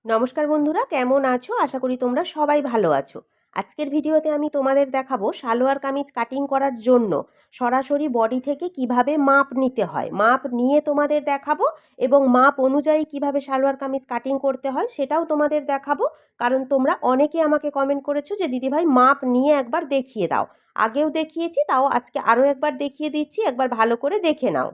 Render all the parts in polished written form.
নমস্কার বন্ধুরা, কেমন আছো? আশা করি তোমরা সবাই ভালো আছো। আজকের ভিডিওতে আমি তোমাদের দেখাবো সালোয়ার কামিজ কাটিং করার জন্য সরাসরি বডি থেকে কিভাবে মাপ নিতে হয়। মাপ নিয়ে তোমাদের দেখাবো এবং মাপ অনুযায়ী কিভাবে সালোয়ার কামিজ কাটিং করতে হয় সেটাও তোমাদের দেখাবো। কারণ তোমরা অনেকে আমাকে কমেন্ট করেছো যে দিদিভাই মাপ নিয়ে একবার দেখিয়ে দাও। আগেও দেখিয়েছি, তাও আজকে আরও একবার দেখিয়ে দিচ্ছি, একবার ভালো করে দেখে নাও।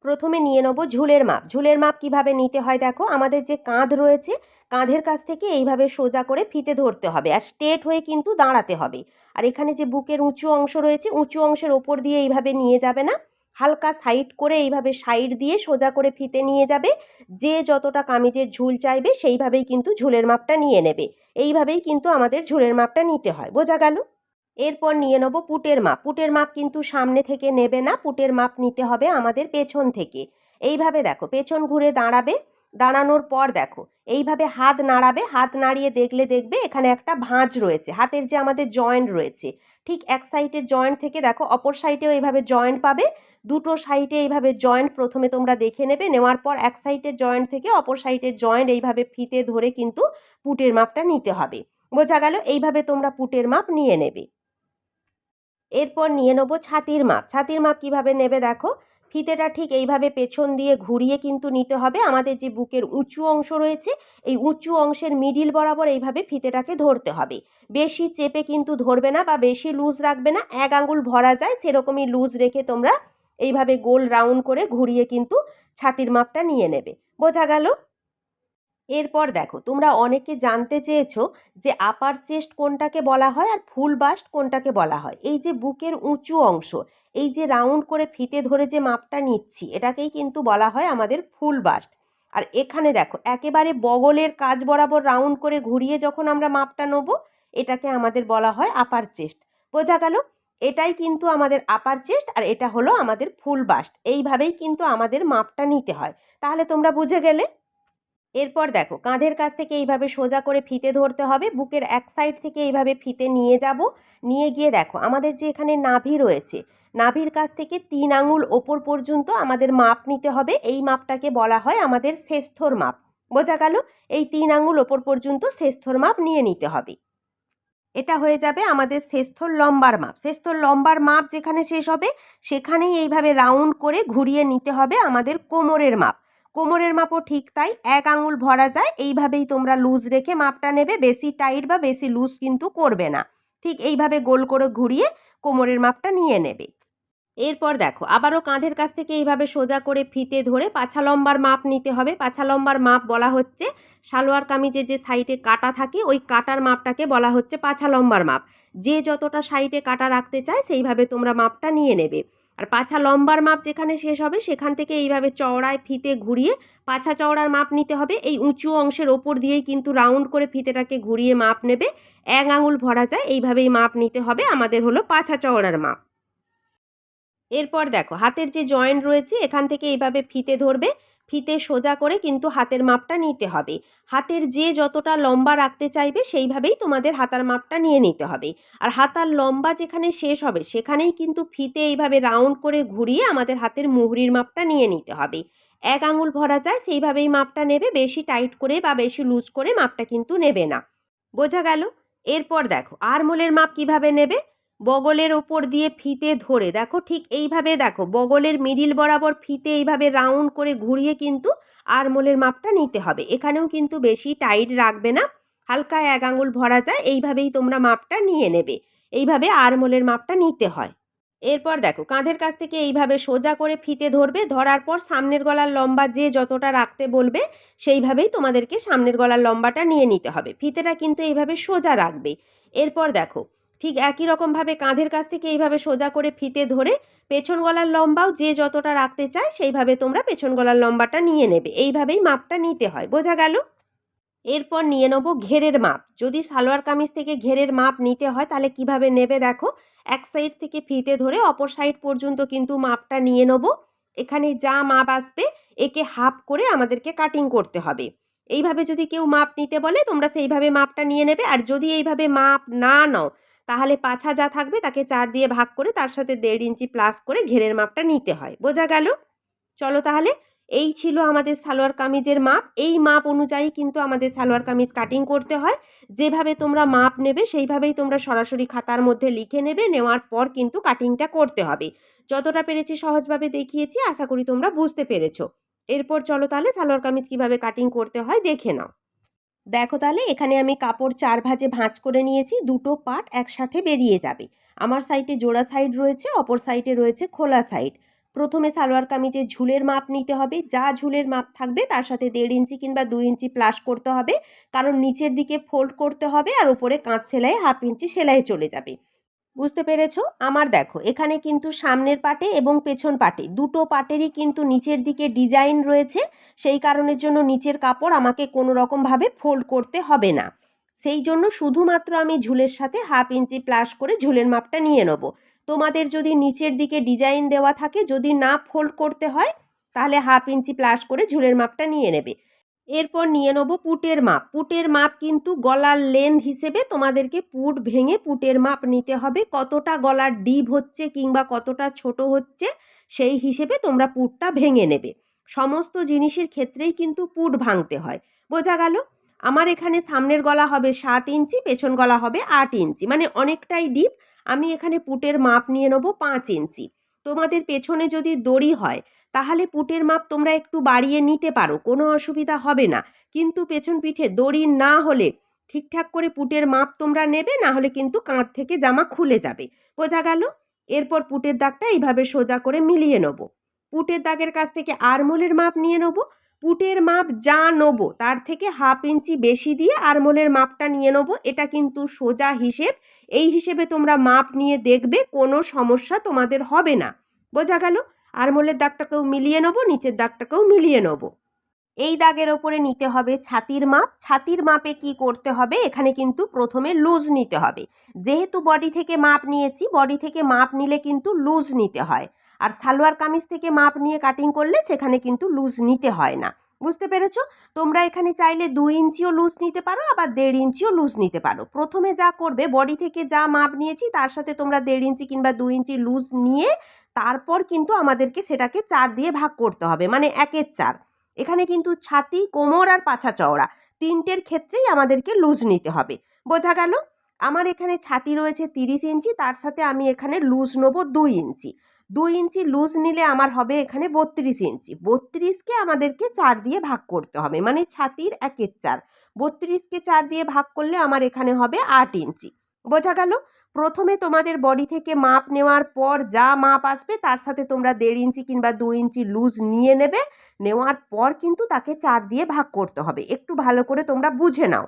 প্রথমে নিয়ে নেবো ঝুলের মাপ। ঝুলের মাপ কিভাবে নিতে হয় দেখো, আমাদের যে কাঁধ রয়েছে কাঁধের কাছ থেকে এইভাবে সোজা করে ফিতে ধরতে হবে আর স্ট্রেট হয়ে কিন্তু দাঁড়াতে হবে। আর এখানে যে বুকের উঁচু অংশ রয়েছে, উঁচু অংশের ওপর দিয়ে এইভাবে নিয়ে যাবে না, হালকা সাইড করে এইভাবে সাইড দিয়ে সোজা করে ফিতে নিয়ে যাবে। যে যতটা কামিজের ঝুল চাইবে সেইভাবেই কিন্তু ঝুলের মাপটা নিয়ে নেবে। এইভাবেই কিন্তু আমাদের ঝুলের মাপটা নিতে হয়, বোঝা গেল? এরপর নিয়ে নেব পুটের মাপ। পুটের মাপ কিন্তু সামনে থেকে নেবে না, পুটের মাপ নিতে হবে আমাদের পেছন থেকে। এইভাবে দেখো, পেছন ঘুরে দাঁড়াবে, দাঁড়ানোর পর দেখো এইভাবে হাত নাড়াবে, হাত নাড়িয়ে দেখবে এখানে একটা ভাঁজ রয়েছে, হাতের যে আমাদের জয়েন্ট রয়েছে ঠিক এক সাইডে জয়েন্ট থেকে দেখো অপর সাইডেও এইভাবে জয়েন্ট পাবে। দুটো সাইডে এইভাবে জয়েন্ট প্রথমে তোমরা দেখে নেবে, নেওয়ার পর এক সাইডে জয়েন্ট থেকে অপর সাইডে জয়েন্ট এইভাবে ফিতে ধরে কিন্তু পুটের মাপটা নিতে হবে, বোঝা গেল? এইভাবে তোমরা পুটের মাপ নিয়ে নেবে। এরপর নিয়ে নেব ছাতির মাপ। ছাতির মাপ কিভাবে নেবে দেখো, ফিতেটা ঠিক এইভাবে পেছন দিয়ে ঘুরিয়ে কিন্তু নিতে হবে। আমাদের যে বুকের উঁচু অংশ রয়েছে এই উঁচু অংশের মিডিল বরাবর এইভাবে ফিতেটাকে ধরতে হবে। বেশি চেপে কিন্তু ধরবে না বা বেশি লুজ রাখবে না, এক আঙুল ভরা যায় সেরকমই লুজ রেখে তোমরা এইভাবে গোল রাউন্ড করে ঘুরিয়ে কিন্তু ছাতির মাপটা নিয়ে নেবে, বোঝা গেল? এরপর দেখো, তোমরা অনেকে জানতে চেয়েছো যে আপার চেস্ট কোনটাকে বলা হয় আর ফুল বাস্ট কোনটাকে বলা হয়। এই যে বুকের উঁচু অংশ, এই যে রাউন্ড করে ফিতে ধরে যে মাপটা নিচ্ছি এটাকেই কিন্তু বলা হয় আমাদের ফুল বাস্ট। আর এখানে দেখো একেবারে বগলের কাজ বরাবর রাউন্ড করে ঘুরিয়ে যখন আমরা মাপটা নেবো এটাকে আমাদের বলা হয় আপার চেস্ট, বোঝা গেল? এটাই কিন্তু আমাদের আপার চেস্ট আর এটা হলো আমাদের ফুল বাস্ট। এইভাবেই কিন্তু আমাদের মাপটা নিতে হয়। তাহলে তোমরা বুঝে গেলে। এরপর দেখো, কাঁধের কাছ থেকে এইভাবে সোজা করে ফিতে ধরতে হবে, বুকের এক সাইড থেকে এইভাবে ফিতে নিয়ে যাব। নিয়ে গিয়ে দেখো আমাদের যে এখানে নাভি রয়েছে, নাভির কাছ থেকে 3 আঙুল ওপর পর্যন্ত আমাদের মাপ নিতে হবে। এই মাপটাকে বলা হয় আমাদের শেষথর মাপ, বোঝা গেল? এই 3 আঙুল ওপর পর্যন্ত শেষথর মাপ নিয়ে নিতে হবে। এটা হয়ে যাবে আমাদের শেষথর লম্বার মাপ। শেষথর লম্বার মাপ যেখানে শেষ হবে সেখানেই এইভাবে রাউন্ড করে ঘুরিয়ে নিতে হবে আমাদের কোমরের মাপ। কোমরের মাপও ঠিক তাই, এক আঙুল ভরা যায়, এইভাবেই তোমরা লুজ রেখে মাপটা নেবে, বেশি টাইট বা বেশি লুজ কিন্তু করবে না। ঠিক এইভাবে গোল করে ঘুরিয়ে কোমরের মাপটা নিয়ে নেবে। এরপর দেখো আবারও কাঁধের কাছ থেকে এইভাবে সোজা করে ফিতে ধরে পাছা লম্বার মাপ নিতে হবে। পাছা লম্বার মাপ বলা হচ্ছে সালোয়ার কামিজে যে সাইডে কাটা থাকে ওই কাটার মাপটাকে বলা হচ্ছে পাছা লম্বার মাপ। যে যতটা সাইডে কাটা রাখতে চায় সেইভাবে তোমরা মাপটা নিয়ে নেবে। আর পাছা লম্বার মাপ যেখানে শেষ হবে সেখান থেকে এইভাবে চওড়ায় ফিতে ঘুরিয়ে পাছা চওড়ার মাপ নিতে হবে। এই উঁচু অংশের ওপর দিয়েই কিন্তু রাউন্ড করে ফিতেটাকে ঘুরিয়ে মাপ নেবে, এক আঙুল ভরা যায়, এইভাবেই মাপ নিতে হবে। আমাদের হলো পাছা চওড়ার মাপ। এরপর দেখো হাতের যে জয়েন্ট রয়েছে এখান থেকে এইভাবে ফিতে ধরবে, ফিতে সোজা করে কিন্তু হাতের মাপটা নিতে হবে। হাতের যে যতটা লম্বা রাখতে চাইবে সেইভাবেই তোমাদের হাতার মাপটা নিয়ে নিতে হবে। আর হাতার লম্বা যেখানে শেষ হবে সেখানেই কিন্তু ফিতে এইভাবে রাউন্ড করে ঘুরিয়ে আমাদের হাতের মুহুরির মাপটা নিয়ে নিতে হবে। এক আঙুল ভরা যায় সেইভাবেই মাপটা নেবে, বেশি টাইট করে বা বেশি লুজ করে মাপটা কিন্তু নেবে না, বোঝা গেল? এরপর দেখো আরমোলের মাপ কিভাবে নেবে। বগলের ওপর দিয়ে ফিতে ধরে দেখো ঠিক এইভাবে দেখো বগলের মিডিল বরাবর ফিতে এইভাবে রাউন্ড করে ঘুরিয়ে কিন্তু আরমোলের মাপটা নিতে হবে। এখানেও কিন্তু বেশি টাইট রাখবে না, হালকা এক আঙুল ভরা যায়, এইভাবেই তোমরা মাপটা নিয়ে নেবে। এইভাবে আরমোলের মাপটা নিতে হয়। এরপর দেখো কাঁধের কাছ থেকে এইভাবে সোজা করে ফিতে ধরবে, ধরার পর সামনের গলার লম্বা যে যতটা রাখতে বলবে সেইভাবেই তোমাদেরকে সামনের গলার লম্বাটা নিয়ে নিতে হবে। ফিতেটা কিন্তু এইভাবে সোজা রাখবে। এরপর দেখো ঠিক একই রকমভাবে কাঁধের কাছ থেকে এইভাবে সোজা করে ফিতে ধরে পেছন গলার লম্বাও যে যতটা রাখতে চায় সেইভাবে তোমরা পেছন গলার লম্বাটা নিয়ে নেবে। এইভাবেই মাপটা নিতে হয়, বোঝা গেল? এরপর নিয়ে নেবো ঘেরের মাপ। যদি সালোয়ার কামিজ থেকে ঘেরের মাপ নিতে হয় তাহলে কিভাবে নেবে দেখো, এক সাইড থেকে ফিতে ধরে অপর সাইড পর্যন্ত কিন্তু মাপটা নিয়ে নেবো। এখানে যা মাপ আসবে একে হাফ করে আমাদেরকে কাটিং করতে হবে। এইভাবে যদি কেউ মাপ নিতে বলে তোমরা সেইভাবে মাপটা নিয়ে নেবে। আর যদি এইভাবে মাপ না নাও তাহলে পাছা যা থাকবে তাকে 4 দিয়ে ভাগ করে তার সাথে 1.5 ইঞ্চি প্লাস করে ঘেরের মাপটা নিতে হয়, বোঝা গেল? চলো তাহলে, এই ছিল আমাদের সালোয়ার কামিজের মাপ। এই মাপ অনুযায়ী কিন্তু আমাদের সালোয়ার কামিজ কাটিং করতে হয়। যেভাবে তোমরা মাপ নেবে সেইভাবেই তোমরা সরাসরি খাতার মধ্যে লিখে নেবে, নেওয়ার পর কিন্তু কাটিংটা করতে হবে। যতটা পেরেছি সহজভাবে দেখিয়েছি, আশা করি তোমরা বুঝতে পেরেছো। এরপর চলো তাহলে সালোয়ার কামিজ কিভাবে কাটিং করতে হয় দেখে নাও। দেখো তাহলে, এখানে আমি কাপড় 4 ভাঁজে ভাঁজ করে নিয়েছি, দুটো পার্ট একসাথে বেরিয়ে যাবে। আমার সাইডে জোড়া সাইড রয়েছে, অপর সাইডে রয়েছে খোলা সাইড। প্রথমে সালোয়ার কামিজের ঝুলের মাপ নিতে হবে। যা ঝুলের মাপ থাকবে তার সাথে 1.5 ইঞ্চি কিংবা 2 ইঞ্চি প্লাস করতে হবে, কারণ নিচের দিকে ফোল্ড করতে হবে আর উপরে কাঁচ সেলাই 1/2 ইঞ্চি সেলাই চলে যাবে। বুঝতে পেরেছো? আমার দেখো, এখানে কিন্তু সামনের পাটে এবং পেছন পাটে দুটো পাটেরই কিন্তু নিচের দিকে ডিজাইন রয়েছে। সেই কারণের জন্য নিচের কাপড় আমাকে কোনো রকমভাবে ফোল্ড করতে হবে না। সেই জন্য শুধুমাত্র আমি ঝুলের সাথে 1/2 ইঞ্চি প্লাস করে ঝুলের মাপটা নিয়ে নেব। তোমাদের যদি নিচের দিকে ডিজাইন দেওয়া থাকে, যদি না ফোল্ড করতে হয়, তাহলে 1/2 ইঞ্চি প্লাস করে ঝুলের মাপটা নিয়ে নেবে। এরপর নিয়ে নেব পুটের মাপ। পুটের মাপ কিন্তু গলার লেন্থ হিসেবে তোমাদেরকে পুট ভেঙে পুটের মাপ নিতে হবে। কতটা গলার ডিপ হচ্ছে কিংবা কতটা ছোট হচ্ছে সেই হিসেবে তোমরা পুটটা ভেঙে নেবে। সমস্ত জিনিসের ক্ষেত্রেই কিন্তু পুট ভাঙতে হয়। বোঝা গেল? আমার এখানে সামনের গলা হবে 7 ইঞ্চি, পেছন গলা হবে 8 ইঞ্চি, মানে অনেকটাই ডিপ। আমি এখানে পুটের মাপ নিয়ে নেব 5 ইঞ্চি। তোমাদের পেছনে যদি দড়ি হয় তাহলে পুটের মাপ তোমরা একটু বাড়িয়ে নিতে পারো, কোনো অসুবিধা হবে না। কিন্তু পেছন পিঠে দড়ি না হলে ঠিকঠাক করে পুটের মাপ তোমরা নেবে, না হলে কিন্তু কাঁধ থেকে জামা খুলে যাবে। বোঝা গেল? এরপর পুটের দাগটা এইভাবে সোজা করে মিলিয়ে নেব। পুটের দাগের কাছ থেকে আরমোলের মাপ নিয়ে নেব। পুটের মাপ যা নেব তার থেকে 1/2 ইঞ্চি বেশি দিয়ে আরমোলের মাপটা নিয়ে নেব। এটা কিন্তু সোজা হিসেব। এই হিসেবে তোমরা মাপ নিয়ে দেখবে, কোনো সমস্যা তোমাদের হবে না। বোঝা গেল? আরমোলের দাগটাকেও মিলিয়ে নেব, নিচের দাগটাকেও মিলিয়ে নেব। এই দাগের ওপরে নিতে হবে ছাতির মাপ। ছাতির মাপে কি করতে হবে, এখানে কিন্তু প্রথমে লুজ নিতে হবে। যেহেতু বডি থেকে মাপ নিয়েছি, বডি থেকে মাপ নিলে কিন্তু লুজ নিতে হয়। আর সালোয়ার কামিজ থেকে মাপ নিয়ে কাটিং করলে সেখানে কিন্তু লুজ নিতে হয় না। বুঝতে পেরেছো? তোমরা এখানে চাইলে 2 ইঞ্চিও লুজ নিতে পারো, আবার 1.5 ইঞ্চিও লুজ নিতে পারো। প্রথমে যা করবে, বডি থেকে যা মাপ নিয়েছি তার সাথে তোমরা 1.5 ইঞ্চি কিংবা 2 ইঞ্চি লুজ নিয়ে তারপর কিন্তু আমাদেরকে সেটাকে 4 দিয়ে ভাগ করতে হবে, মানে 1/4। এখানে কিন্তু ছাতি, কোমর আর পাছা চওড়া তিনটের ক্ষেত্রেই আমাদেরকে লুজ নিতে হবে। বোঝা গেল? আমার এখানে ছাতি রয়েছে 30 ইঞ্চি, তার সাথে আমি এখানে লুজ নেবো 2 ইঞ্চি। 2 ইঞ্চি লুজ নিলে আমার হবে এখানে 32 ইঞ্চি। 32কে আমাদেরকে 4 দিয়ে ভাগ করতে হবে, মানে ছাতির 1/4। 32কে 4 দিয়ে ভাগ করলে আমার এখানে হবে 8 ইঞ্চি। বোঝা গেল? প্রথমে তোমাদের বডি থেকে মাপ নেওয়ার পর যা মাপ আসবে তার সাথে তোমরা 1.5 ইঞ্চি কিংবা 2 ইঞ্চি লুজ নিয়ে নেবে। নেওয়ার পর কিন্তু তাকে 4 দিয়ে ভাগ করতে হবে। একটু ভালো করে তোমরা বুঝে নাও।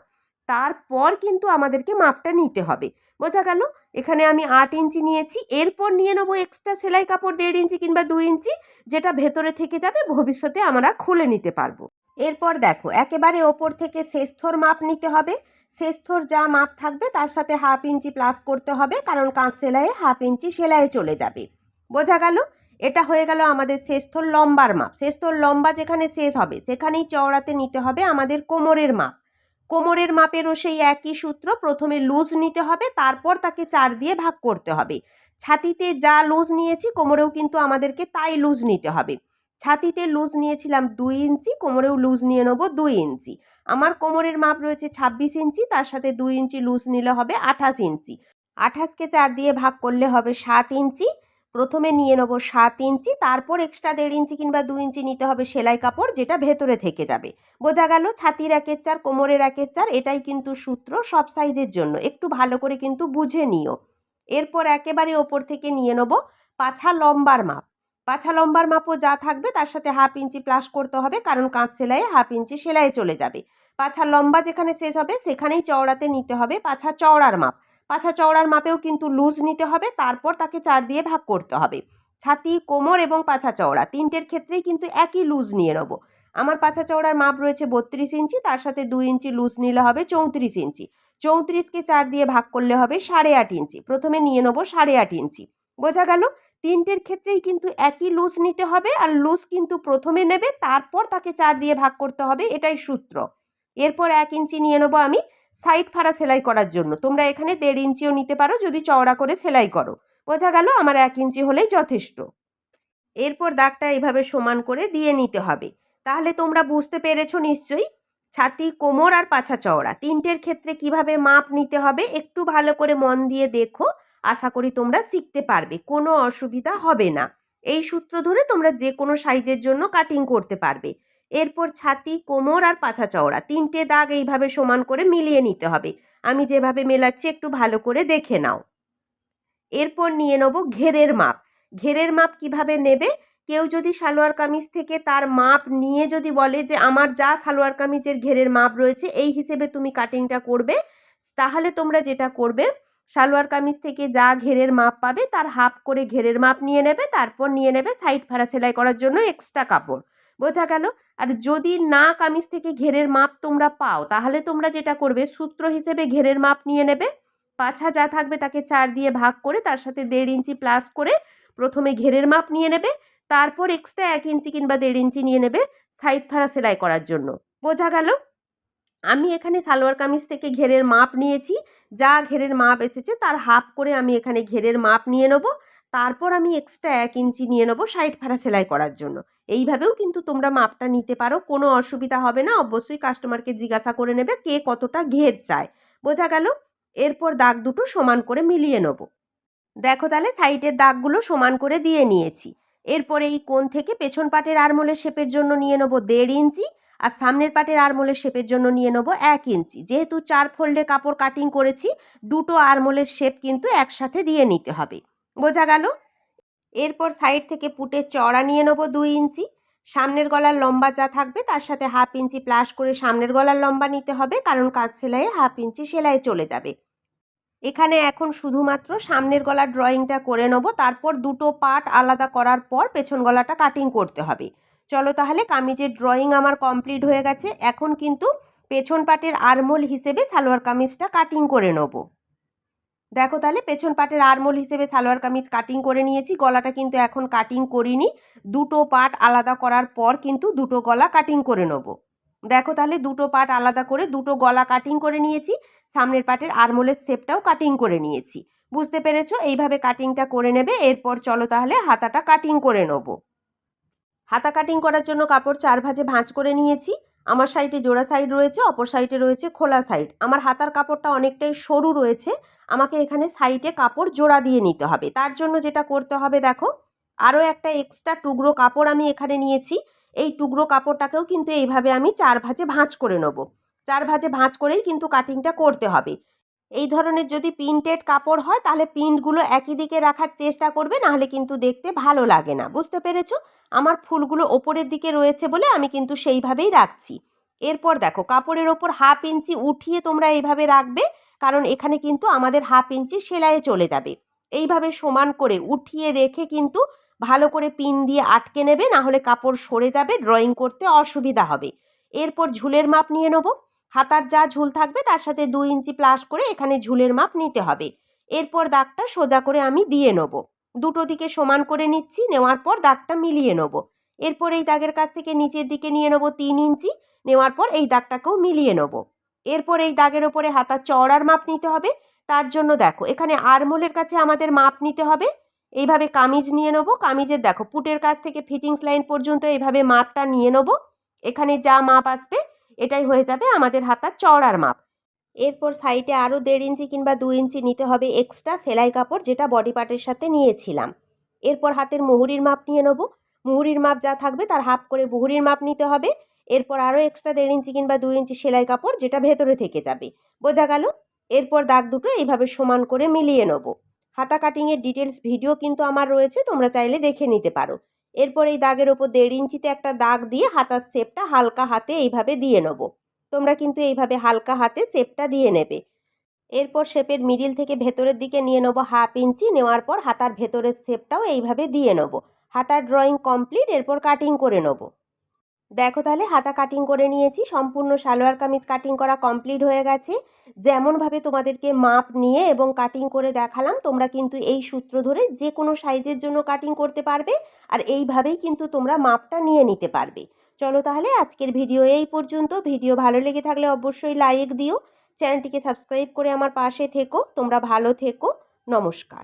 তারপর কিন্তু আমাদেরকে মাপটা নিতে হবে। বোঝা গেল? এখানে আমি 8 ইঞ্চি নিয়েছি। এরপর নিয়ে নেবো এক্সট্রা সেলাই কাপড় 1.5 ইঞ্চি কিংবা 2 ইঞ্চি, যেটা ভেতরে থেকে যাবে, ভবিষ্যতে আমরা খুলে নিতে পারবো। এরপর দেখো, একেবারে ওপর থেকে শেষথর মাপ নিতে হবে। শেষথর যা মাপ থাকবে তার সাথে 1/2 ইঞ্চি প্লাস করতে হবে, কারণ কাঁচ সেলাইয়ে 1/2 ইঞ্চি সেলাই চলে যাবে। বোঝা গেল? এটা হয়ে গেল আমাদের শেষথর লম্বার মাপ। শেষথর লম্বা যেখানে শেষ হবে সেখানেই চওড়াতে নিতে হবে আমাদের কোমরের মাপ। কোমরের মাপেরও সেই একই সূত্র, প্রথমে লুজ নিতে হবে, তারপর তাকে 4 দিয়ে ভাগ করতে হবে। ছাতিতে যা লুজ নিয়েছি কোমরেও কিন্তু আমাদেরকে তাই লুজ নিতে হবে। ছাতিতে লুজ নিয়েছিলাম 2 ইঞ্চি, কোমরেও লুজ নিয়ে নেবো 2 ইঞ্চি। আমার কোমরের মাপ রয়েছে 26 ইঞ্চি, তার সাথে 2 ইঞ্চি লুজ নিলে হবে 28 ইঞ্চি। 28কে 4 দিয়ে ভাগ করলে হবে 7 ইঞ্চি। প্রথমে নিয়ে নেব 7 ইঞ্চি, তারপর এক্সট্রা 1.5 ইঞ্চি কিংবা 2 ইঞ্চি নিতে হবে সেলাই কাপড়, যেটা ভেতরে থেকে যাবে। বোঝা গেল? ছাতির 1/4, কোমরের 1/4, এটাই কিন্তু সূত্র সব সাইজের জন্য। একটু ভালো করে কিন্তু বুঝে নিও। এরপর একেবারে ওপর থেকে নিয়ে নেব পাছা লম্বার মাপ। পাছা লম্বার মাপও যা থাকবে তার সাথে 1/2 ইঞ্চি প্লাস করতে হবে, কারণ কাঁচ সেলাইয়ে 1/2 ইঞ্চি সেলাই চলে যাবে। পাছা লম্বা যেখানে শেষ হবে সেখানেই চওড়াতে নিতে হবে পাছা চওড়ার মাপ। পাছা চওড়ার মাপেও কিন্তু লুজ নিতে হবে, তারপর তাকে 4 দিয়ে ভাগ করতে হবে। ছাতি, কোমর এবং পাছা চওড়া তিনটের ক্ষেত্রেই কিন্তু একই লুজ নিয়ে নেব। আমার পাছা চওড়ার মাপ রয়েছে 32 ইঞ্চি, তার সাথে 2 ইঞ্চি লুজ নিলে হবে 34 ইঞ্চি। 34কে 4 দিয়ে ভাগ করলে হবে 8.5 ইঞ্চি। প্রথমে নিয়ে নেব 8.5 ইঞ্চি। বোঝা গেল? তিনটের ক্ষেত্রেই কিন্তু একই লুজ নিতে হবে, আর লুজ কিন্তু প্রথমে নেবে, তারপর তাকে 4 দিয়ে ভাগ করতে হবে, এটাই সূত্র। এরপর 1 ইঞ্চি নিয়ে নেবো আমি সাইড ফাড়া সেলাই করার জন্য। তোমরা এখানে 1.5 ইঞ্চিও নিতে পারো যদি চওড়া করে সেলাই করো। বোঝা গেল? আমার 1 ইঞ্চি হলেই যথেষ্ট। এরপর দাগটা এইভাবে সমান করে দিয়ে নিতে হবে। তাহলে তোমরা বুঝতে পেরেছো নিশ্চয়ই ছাতি, কোমর আর পাছা চওড়া তিনটের ক্ষেত্রে কিভাবে মাপ নিতে হবে একটু ভালো করে মন দিয়ে দেখো। আশা করি তোমরা শিখতে পারবে, কোনো অসুবিধা হবে না। এই সূত্র ধরে তোমরা যে কোনো সাইজের জন্য কাটিং করতে পারবে। এরপর ছাতি, কোমর আর পাছা চওড়া তিনটে দাগ এইভাবে সমান করে মিলিয়ে নিতে হবে। আমি যেভাবে মেলাচ্ছি একটু ভালো করে দেখে নাও। এরপর নিয়ে নেব ঘেরের মাপ। ঘেরের মাপ কিভাবে নেবে? কেউ যদি সালোয়ার কামিজ থেকে তার মাপ নিয়ে যদি বলে যে আমার যা সালোয়ার কামিজের ঘেরের মাপ রয়েছে এই হিসেবে তুমি কাটিংটা করবে, তাহলে তোমরা যেটা করবে সালোয়ার কামিজ থেকে যা ঘেরের মাপ পাবে তার হাফ করে ঘেরের মাপ নিয়ে নেবে, তারপর নিয়ে নেবে সাইড ফাড়া সেলাই করার জন্য এক্সট্রা কাপড়। বোঝা গেল? আর যদি না কামিজ থেকে ঘেরের মাপ তোমরা পাও তাহলে তোমরা যেটা করবে সূত্র হিসেবে ঘেরের মাপ নিয়ে নেবে। পাছা যা থাকবে তাকে 4 দিয়ে ভাগ করে তার সাথে 1.5 ইঞ্চি প্লাস করে প্রথমে ঘেরের মাপ নিয়ে নেবে, তারপর এক্সট্রা 1 ইঞ্চি কিংবা 1.5 ইঞ্চি নিয়ে নেবে সাইড ফাড়া সেলাই করার জন্য। বোঝা গেল? আমি এখানে সালোয়ার কামিজ থেকে ঘেরের মাপ নিয়েছি, যা ঘেরের মাপ এসেছে তার হাফ করে আমি এখানে ঘেরের মাপ নিয়ে নেব, তারপর আমি এক্সট্রা 1 ইঞ্চি নিয়ে নেব সাইড ফাড়া সেলাই করার জন্য। এইভাবেও কিন্তু তোমরা মাপটা নিতে পারো, কোনো অসুবিধা হবে না। অবশ্যই কাস্টমারকে জিজ্ঞাসা করে নেবে কে কতটা ঘের চায়। বোঝা গেল? এরপর দাগ দুটো সমান করে মিলিয়ে নেব। দেখো তাহলে সাইডের দাগগুলো সমান করে দিয়ে নিয়েছি। এরপরে এই কোণ থেকে পেছন পাটের আরমোলের শেপের জন্য নিয়ে নেব 1.5 ইঞ্চি আর সামনের পাটের আরমোলের শেপের জন্য নিয়ে নেব 1 ইঞ্চি। যেহেতু 4 ফোল্ডে কাপড় কাটিং করেছি, দুটো আরমোলের শেপ কিন্তু একসাথে দিয়ে নিতে হবে। বোঝা গেল? এরপর সাইড থেকে পুটের চওড়া নিয়ে নেব 2 ইঞ্চি। সামনের গলার লম্বা যা থাকবে তার সাথে হাফ ইঞ্চি প্লাস করে সামনের গলার লম্বা নিতে হবে, কারণ কাজ সেলাইয়ে হাফ ইঞ্চি সেলাই চলে যাবে। এখানে এখন শুধুমাত্র সামনের গলার ড্রয়িংটা করে নেব, তারপর দুটো পার্ট আলাদা করার পর পেছন গলাটা কাটিং করতে হবে। চলো তাহলে কামিজের ড্রয়িং আমার কমপ্লিট হয়ে গেছে। এখন কিন্তু পেছন পাটের আরমোল হিসেবে সালোয়ার কামিজটা কাটিং করে নেব। দেখো তাহলে পেছন পাটের আরমোল হিসেবে সালোয়ার কামিজ কাটিং করে নিয়েছি। গলাটা কিন্তু এখন কাটিং করিনি, দুটো পার্ট আলাদা করার পর কিন্তু দুটো গলা কাটিং করে নেব। দেখো তাহলে দুটো পার্ট আলাদা করে দুটো গলা কাটিং করে নিয়েছি, সামনের পাটের আরমোলের শেপটাও কাটিং করে নিয়েছি। বুঝতে পেরেছো? এইভাবে কাটিংটা করে নেবে। এরপর চলো তাহলে হাতাটা কাটিং করে নেব। হাতা কাটিং করার জন্য কাপড় 4 ভাঁজে ভাঁজ করে নিয়েছি। আমার সাইডে জোড়া সাইড রয়েছে, অপর সাইডে রয়েছে খোলা সাইড। আমার হাতার কাপড়টা অনেকটাই সরু রয়েছে, আমাকে এখানে সাইডে কাপড় জোড়া দিয়ে নিতে হবে। তার জন্য যেটা করতে হবে দেখো, আরও একটা এক্সট্রা টুকরো কাপড় আমি এখানে নিয়েছি। এই টুকরো কাপড়টাকেও কিন্তু এইভাবে আমি 4 ভাঁজে ভাঁজ করে নেব। 4 ভাঁজে ভাঁজ করেই কিন্তু কাটিংটা করতে হবে। এই ধরনের যদি প্রিন্টেড কাপড় হয় তাহলে প্রিন্টগুলো একই দিকে রাখার চেষ্টা করবে, নাহলে কিন্তু দেখতে ভালো লাগে না। বুঝতে পেরেছো? আমার ফুলগুলো ওপরের দিকে রয়েছে বলে আমি কিন্তু সেইভাবেই রাখছি। এরপর দেখো কাপড়ের ওপর হাফ ইঞ্চি উঠিয়ে তোমরা এইভাবে রাখবে, কারণ এখানে কিন্তু আমাদের হাফ ইঞ্চি সেলাইয়ে চলে যাবে। এইভাবে সমান করে উঠিয়ে রেখে কিন্তু ভালো করে পিন দিয়ে আটকে নেবে, না হলে কাপড় সরে যাবে, ড্রয়িং করতে অসুবিধা হবে। এরপর ঝুলের মাপ নিয়ে নেব। হাতার যা ঝুল থাকবে তার সাথে 2 ইঞ্চি প্লাস করে এখানে ঝুলের মাপ নিতে হবে। এরপর দাগটা সোজা করে আমি দিয়ে নেব। দুটো দিকে সমান করে নিচ্ছি, নেওয়ার পর দাগটা মিলিয়ে নেব। এরপর এই দাগের কাছ থেকে নিচের দিকে নিয়ে নেব 3 ইঞ্চি, নেওয়ার পর এই দাগটাকেও মিলিয়ে নেব। এরপর এই দাগের ওপরে হাতার চওড়ার মাপ নিতে হবে। তার জন্য দেখো এখানে আরমোলের কাছে আমাদের মাপ নিতে হবে। এইভাবে কামিজ নিয়ে নেব। কামিজের দেখো পুটের কাছ থেকে ফিটিংস লাইন পর্যন্ত এইভাবে মাপটা নিয়ে নেব। এখানে যা মাপ আসবে এটাই হয়ে যাবে আমাদের হাতার চওড়ার মাপ। এরপর সাইডে আরও 1.5 ইঞ্চি কিংবা 2 ইঞ্চি নিতে হবে এক্সট্রা সেলাই কাপড়, যেটা বডি পার্টের সাথে নিয়েছিলাম। এরপর হাতের মুহুরির মাপ নিয়ে নেব। মুহুরির মাপ যা থাকবে তার হাফ করে মুহুরির মাপ নিতে হবে। এরপর আরও এক্সট্রা 1.5 ইঞ্চি কিংবা 2 ইঞ্চি সেলাই কাপড়, যেটা ভেতরে থেকে যাবে। বোঝা গেল? এরপর দাগ দুটো এইভাবে সমান করে মিলিয়ে নেব। হাতা কাটিংয়ের ডিটেলস ভিডিও কিন্তু আমার রয়েছে, তোমরা চাইলে দেখে নিতে পারো। এরপর এই দাগের ওপর 1.5 ইঞ্চিতে একটা দাগ দিয়ে হাতার শেপটা হালকা হাতে এইভাবে দিয়ে নেব। তোমরা কিন্তু এইভাবে হালকা হাতে শেপটা দিয়ে নেবে। এরপর শেপের মিডিল থেকে ভেতরের দিকে নিয়ে নেব হাফ ইঞ্চি, নেওয়ার পর হাতার ভেতরের শেপটাও এইভাবে দিয়ে নেব। হাতার ড্রয়িং কমপ্লিট, এরপর কাটিং করে নেব। দেখো তাহলে হাতা কাটিং করে নিয়েছি, সম্পূর্ণ সালোয়ার কামিজ কাটিং করা কমপ্লিট হয়ে গেছে। যেমনভাবে তোমাদেরকে মাপ নিয়ে এবং কাটিং করে দেখালাম, তোমরা কিন্তু এই সূত্র ধরে যে কোনো সাইজের জন্য কাটিং করতে পারবে, আর এইভাবেই কিন্তু তোমরা মাপটা নিয়ে নিতে পারবে। চলো তাহলে আজকের ভিডিও এই পর্যন্ত। ভিডিও ভালো লেগে থাকলে অবশ্যই লাইক দিও, চ্যানেলটিকে সাবস্ক্রাইব করে আমার পাশে থেকো। তোমরা ভালো থেকো। নমস্কার।